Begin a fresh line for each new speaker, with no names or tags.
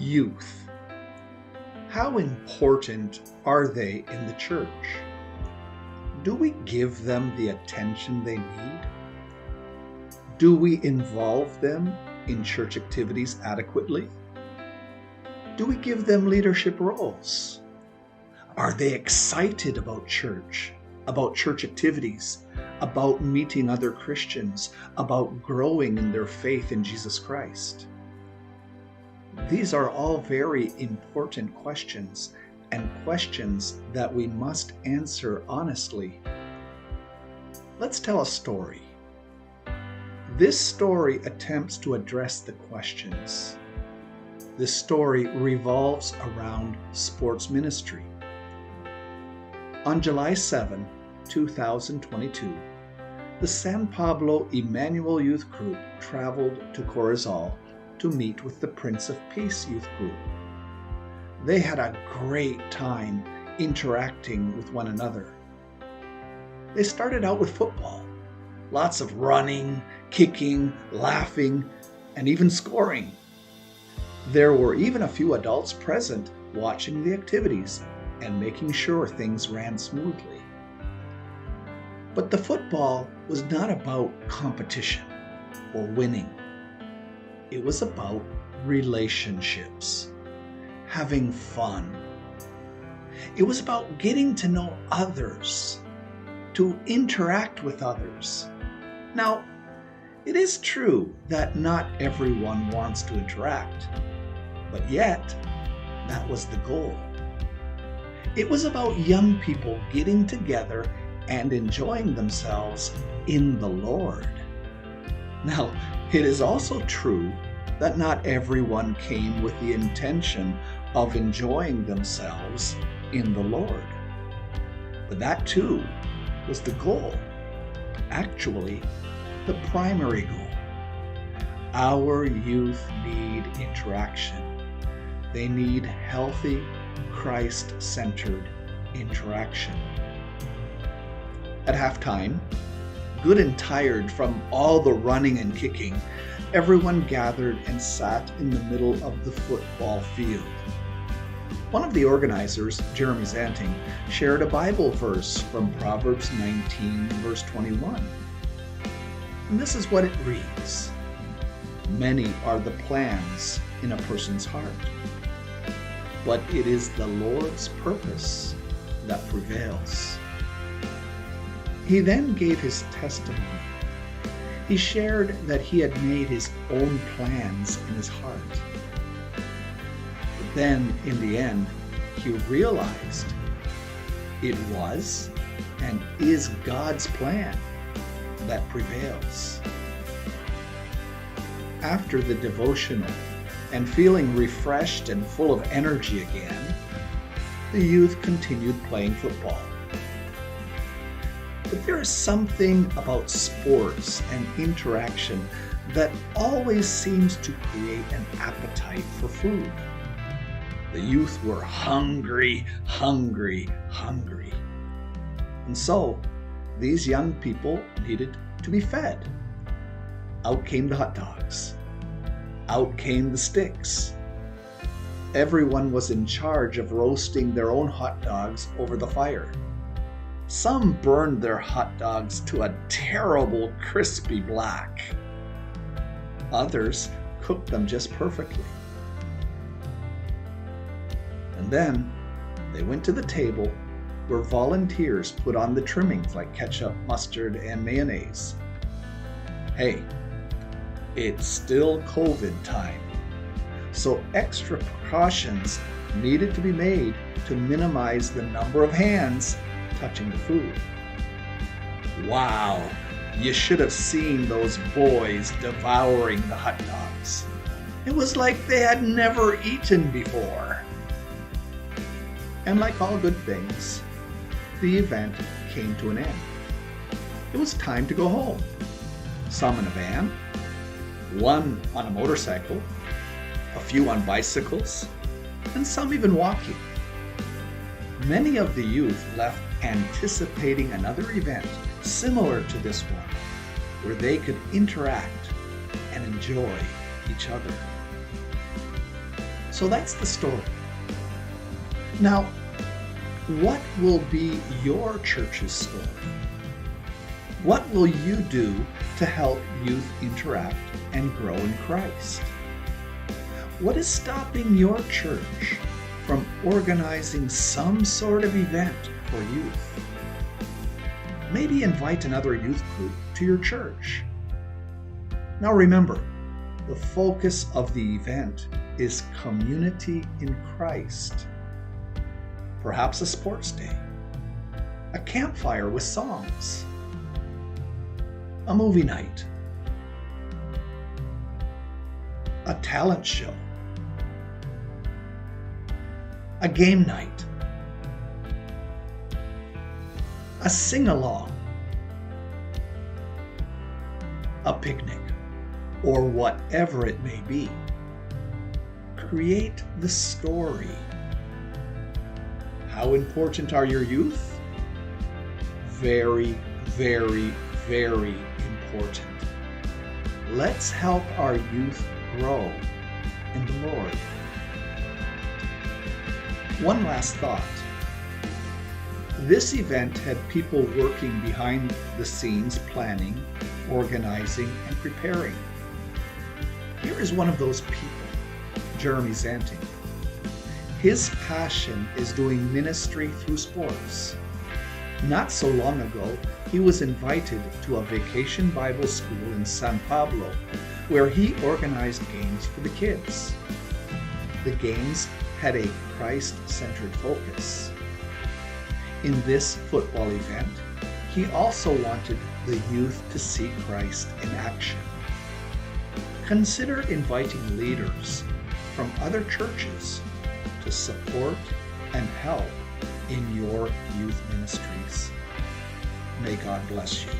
Youth. How important are they in the church? Do we give them the attention they need? Do we involve them in church activities adequately? Do we give them leadership roles? Are they excited about church activities, about meeting other Christians, about growing in their faith in Jesus Christ? These are all very important questions, and questions that we must answer honestly. Let's tell a story. This story attempts to address the questions. This story revolves around sports ministry. On July 7, 2022, the San Pablo Emmanuel Youth Group traveled to Corozal to meet with the Prince of Peace Youth Group. They had a great time interacting with one another. They started out with football. Lots of running, kicking, laughing, and even scoring. There were even a few adults present watching the activities and making sure things ran smoothly. But the football was not about competition or winning. It was about relationships, having fun. It was about getting to know others, to interact with others. Now, it is true that not everyone wants to interact, but yet, that was the goal. It was about young people getting together and enjoying themselves in the Lord. Now, it is also true that not everyone came with the intention of enjoying themselves in the Lord. But that too was the goal. Actually, the primary goal. Our youth need interaction. They need healthy, Christ-centered interaction. At halftime, good and tired from all the running and kicking, everyone gathered and sat in the middle of the football field. One of the organizers, Jeremy Zanting, shared a Bible verse from Proverbs 19, verse 21. And this is what it reads: "Many are the plans in a person's heart, but it is the Lord's purpose that prevails." He then gave his testimony. He shared that he had made his own plans in his heart. But then, in the end, he realized it was and is God's plan that prevails. After the devotional, and feeling refreshed and full of energy again, the youth continued playing football. But there is something about sports and interaction that always seems to create an appetite for food. The youth were hungry. And so, these young people needed to be fed. Out came the hot dogs. Out came the sticks. Everyone was in charge of roasting their own hot dogs over the fire. Some burned their hot dogs to a terrible crispy black. Others cooked them just perfectly. And then they went to the table where volunteers put on the trimmings like ketchup, mustard, and mayonnaise. Hey, it's still COVID time, so extra precautions needed to be made to minimize the number of hands touching the food. Wow, you should have seen those boys devouring the hot dogs. It was like they had never eaten before. And like all good things, the event came to an end. It was time to go home. Some in a van, one on a motorcycle, a few on bicycles, and some even walking. Many of the youth left anticipating another event similar to this one, where they could interact and enjoy each other. So that's the story. Now, what will be your church's story? What will you do to help youth interact and grow in Christ? What is stopping your church from organizing some sort of event for youth? Maybe invite another youth group to your church. Now remember, the focus of the event is community in Christ. Perhaps a sports day, a campfire with songs, a movie night, a talent show, a game night, a sing-along, a picnic, or whatever it may be. Create the story. How important are your youth? Very, very, very important. Let's help our youth grow in the Lord. One last thought. This event had people working behind the scenes, planning, organizing, and preparing. Here is one of those people, Jeremy Zanting. His passion is doing ministry through sports. Not so long ago, he was invited to a vacation Bible school in San Pablo, where he organized games for the kids. The games had a Christ-centered focus. In this football event, he also wanted the youth to see Christ in action. Consider inviting leaders from other churches to support and help in your youth ministries. May God bless you.